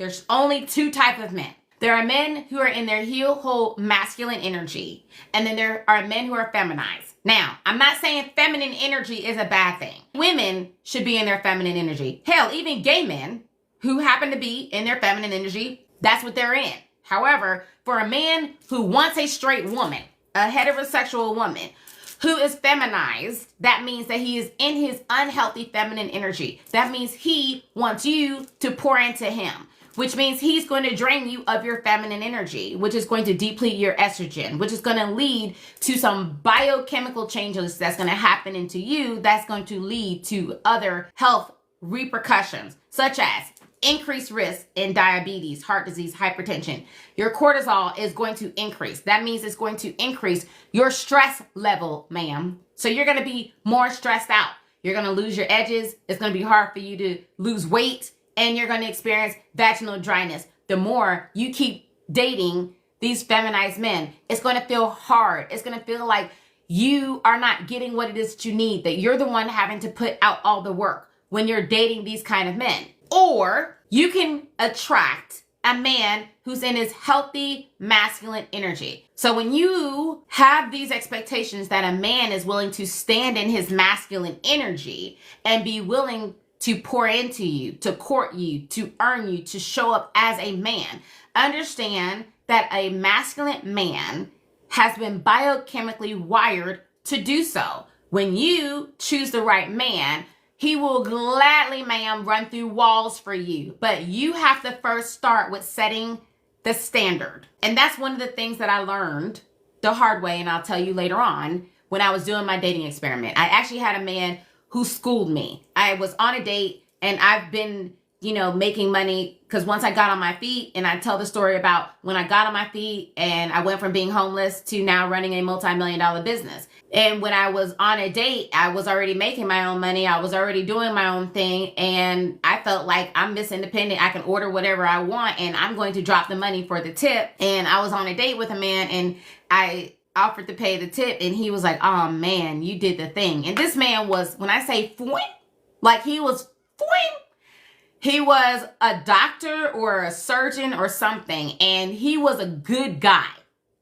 There's only two types of men. There are men who are in their heel, whole masculine energy, and then there are men who are feminized. Now, I'm not saying feminine energy is a bad thing. Women should be in their feminine energy. Hell, even gay men who happen to be in their feminine energy, that's what they're in. However, for a man who wants a straight woman, a heterosexual woman, who is feminized, that means that he is in his unhealthy feminine energy. That means he wants you to pour into him, which means he's going to drain you of your feminine energy, which is going to deplete your estrogen, which is going to lead to some biochemical changes that's going to happen into you that's going to lead to other health repercussions, such as increased risk in diabetes, heart disease, hypertension. Your cortisol is going to increase. That means it's going to increase your stress level, ma'am. So you're going to be more stressed out. You're going to lose your edges. It's going to be hard for you to lose weight, and you're going to experience vaginal dryness. The more you keep dating these feminized men, it's going to feel hard. It's going to feel like you are not getting what it is that you need, that you're the one having to put out all the work when you're dating these kind of men. Or you can attract a man who's in his healthy masculine energy. So when you have these expectations that a man is willing to stand in his masculine energy and be willing to pour into you, to court you, to earn you, to show up as a man, understand that a masculine man has been biochemically wired to do so. When you choose the right man, he will gladly, ma'am, run through walls for you. But you have to first start with setting the standard. And that's one of the things that I learned the hard way, and I'll tell you later on, when I was doing my dating experiment. I actually had a man who schooled me. I was on a date, and I've been, making money, because once I got on my feet, and I tell the story about when I got on my feet and I went from being homeless to now running a multi-million-dollar business. And when I was on a date, I was already making my own money. I was already doing my own thing. And I felt like I'm this independent. I can order whatever I want, and I'm going to drop the money for the tip. And I was on a date with a man, and I offered to pay the tip, and he was like, oh man, you did the thing. And this man was, when I say foin, like he was foin, he was a doctor or a surgeon or something, and he was a good guy.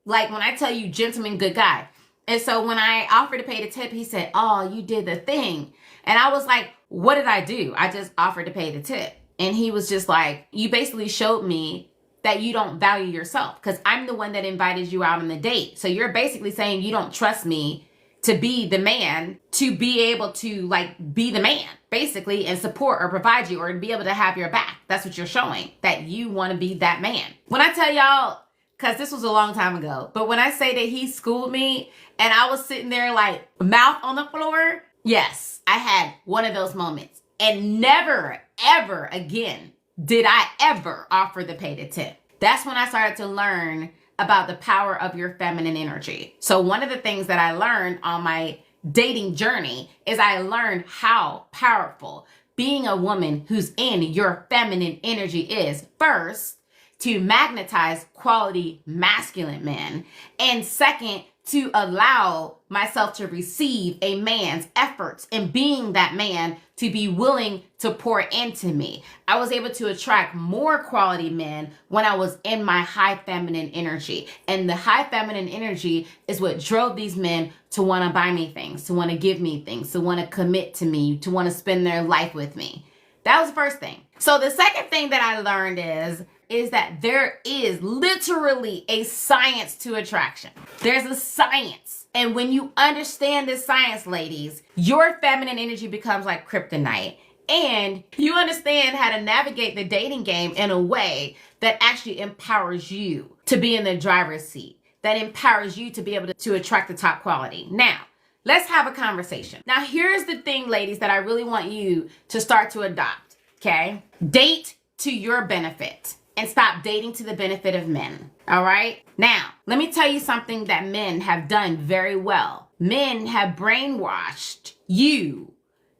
Like when I tell you gentleman, good guy. And so when I offered to pay the tip, he said, oh, you did the thing. And I was like, what did I do? I just offered to pay the tip. And he was just like, you basically showed me that you don't value yourself, because I'm the one that invited you out on the date. So you're basically saying you don't trust me to be the man, to be able to be the man, basically, and support or provide you, or to be able to have your back. That's what you're showing, that you want to be that man. When I tell y'all, because this was a long time ago, but when I say that he schooled me and I was sitting there like mouth on the floor, yes, I had one of those moments. And never, ever again did I ever offer to pay the tip. That's when I started to learn about the power of your feminine energy. So one of the things that I learned on my dating journey is I learned how powerful being a woman who's in your feminine energy is. First, to magnetize quality masculine men. And second, to allow myself to receive a man's efforts and being that man to be willing to pour into me. I was able to attract more quality men when I was in my high feminine energy. And the high feminine energy is what drove these men to want to buy me things, to want to give me things, to want to commit to me, to want to spend their life with me. That was the first thing. So the second thing that I learned is that there is literally a science to attraction. There's a science. And when you understand this science, ladies, your feminine energy becomes like kryptonite. And you understand how to navigate the dating game in a way that actually empowers you to be in the driver's seat, that empowers you to be able to attract the top quality. Now, let's have a conversation. Now, here's the thing, ladies, that I really want you to start to adopt, okay? Date to your benefit. And stop dating to the benefit of men. All right? Now, let me tell you something that men have done very well. Men have brainwashed you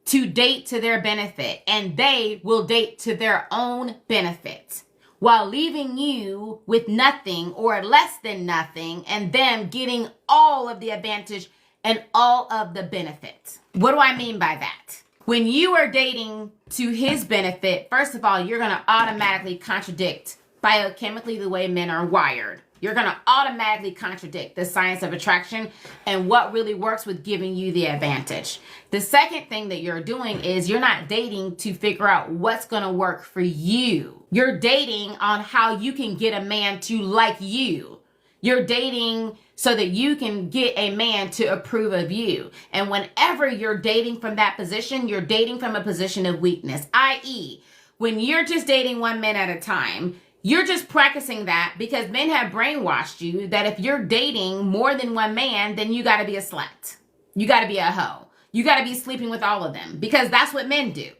to date to their benefit, and they will date to their own benefit while leaving you with nothing or less than nothing, and them getting all of the advantage and all of the benefits. What do I mean by that? When you are dating to his benefit, first of all, you're going to automatically contradict biochemically the way men are wired. You're going to automatically contradict the science of attraction and what really works with giving you the advantage. The second thing that you're doing is you're not dating to figure out what's going to work for you. You're dating on how you can get a man to like you. You're dating so that you can get a man to approve of you. And whenever you're dating from that position, you're dating from a position of weakness, i.e., when you're just dating one man at a time, you're just practicing that because men have brainwashed you that if you're dating more than one man, then you got to be a slut. You got to be a hoe. You got to be sleeping with all of them because that's what men do.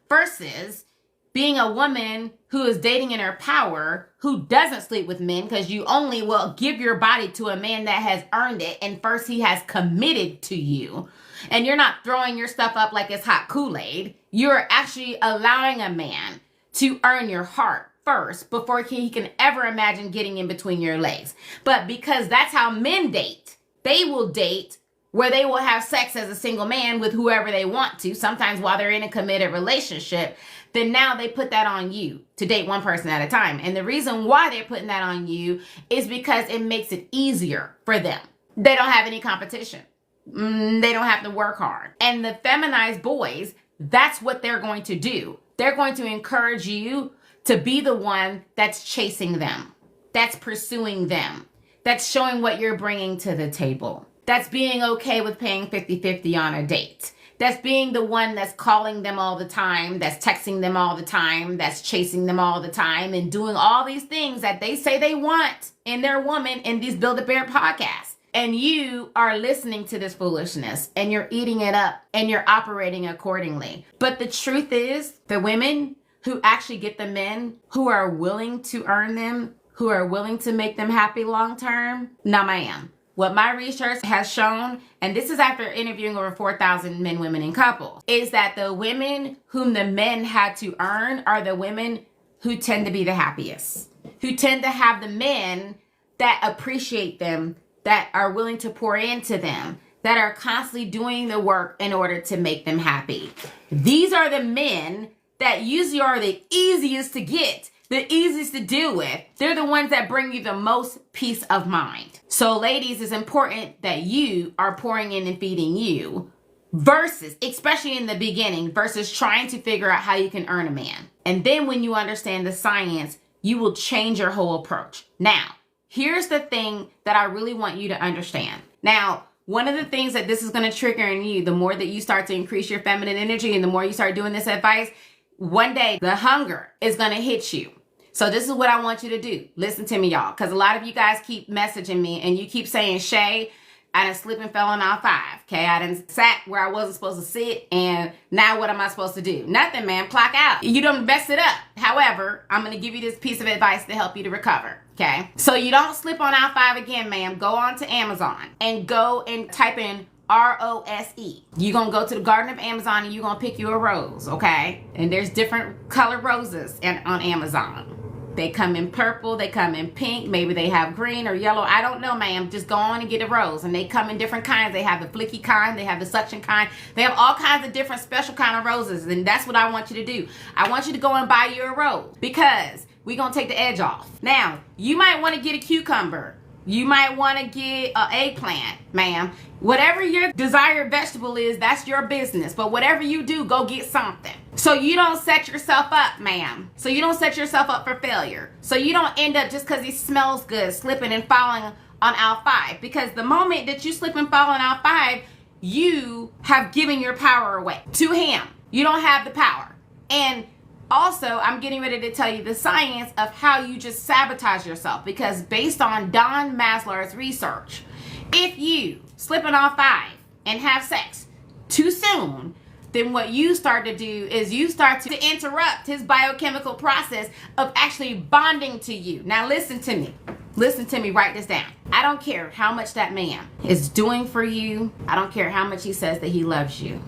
Versus being a woman who is dating in her power, who doesn't sleep with men because you only will give your body to a man that has earned it and first he has committed to you. And you're not throwing your stuff up like it's hot Kool-Aid. You're actually allowing a man to earn your heart first before he can ever imagine getting in between your legs. But because that's how men date, they will date where they will have sex as a single man with whoever they want to, sometimes while they're in a committed relationship. Then now they put that on you to date one person at a time. And the reason why they're putting that on you is because it makes it easier for them. They don't have any competition. They don't have to work hard. And the feminized boys, that's what they're going to do. They're going to encourage you to be the one that's chasing them, that's pursuing them, that's showing what you're bringing to the table, that's being okay with paying 50-50 on a date, that's being the one that's calling them all the time, that's texting them all the time, that's chasing them all the time, and doing all these things that they say they want in their woman in these Build-A-Bear podcasts. And you are listening to this foolishness and you're eating it up and you're operating accordingly. But the truth is, the women who actually get the men who are willing to earn them, who are willing to make them happy long term, no ma'am. What my research has shown, and this is after interviewing over 4,000 men, women, and couples, is that the women whom the men had to earn are the women who tend to be the happiest, who tend to have the men that appreciate them, that are willing to pour into them, that are constantly doing the work in order to make them happy. These are the men that usually are the easiest to get, the easiest to deal with. They're the ones that bring you the most peace of mind. So ladies, it's important that you are pouring in and feeding you versus, especially in the beginning, versus trying to figure out how you can earn a man. And then when you understand the science, you will change your whole approach. Now, here's the thing that I really want you to understand. Now, one of the things that this is going to trigger in you, the more that you start to increase your feminine energy and the more you start doing this advice, one day the hunger is going to hit you. So this is what I want you to do. Listen to me, y'all, because a lot of you guys keep messaging me and you keep saying, Shay, I done slipped and fell on all five. Okay, I done sat where I wasn't supposed to sit, and now what am I supposed to do? Nothing, man. Clock out. You done messed it up. However, I'm going to give you this piece of advice to help you to recover. Okay, so you don't slip on aisle 5 again, ma'am. Go on to Amazon and go and type in ROSE. You're going to go to the Garden of Amazon and you're going to pick you a rose, okay? And there's different color roses on Amazon. They come in purple, they come in pink, maybe they have green or yellow. I don't know, ma'am. Just go on and get a rose. And they come in different kinds. They have the flicky kind, they have the suction kind. They have all kinds of different special kind of roses. And that's what I want you to do. I want you to go and buy you a rose because we're going to take the edge off. Now, you might want to get a cucumber. You might want to get an eggplant, ma'am. Whatever your desired vegetable is, that's your business. But whatever you do, go get something. So you don't set yourself up, ma'am. So you don't set yourself up for failure. So you don't end up just because it smells good, slipping and falling on aisle 5. Because the moment that you slip and fall on aisle 5, you have given your power away to him. You don't have the power. And also, I'm getting ready to tell you the science of how you just sabotage yourself, because based on Don Maslar's research, if you slip on aisle 5 and have sex too soon, then what you start to do is you start to interrupt his biochemical process of actually bonding to you. Now listen to me. Listen to me, write this down. I don't care how much that man is doing for you. I don't care how much he says that he loves you.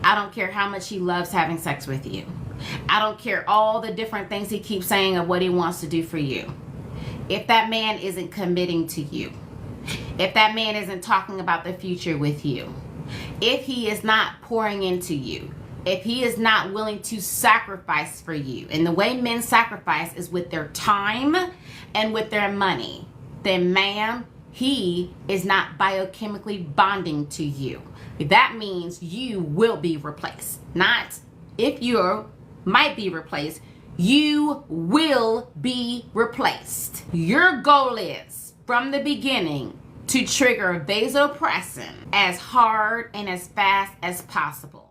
I don't care how much he loves having sex with you. I don't care all the different things he keeps saying of what he wants to do for you. If that man isn't committing to you, if that man isn't talking about the future with you, if he is not pouring into you, if he is not willing to sacrifice for you, and the way men sacrifice is with their time and with their money, then ma'am, he is not biochemically bonding to you. That means you will be replaced. Not if you might be replaced, you will be replaced. Your goal is, from the beginning, to trigger vasopressin as hard and as fast as possible.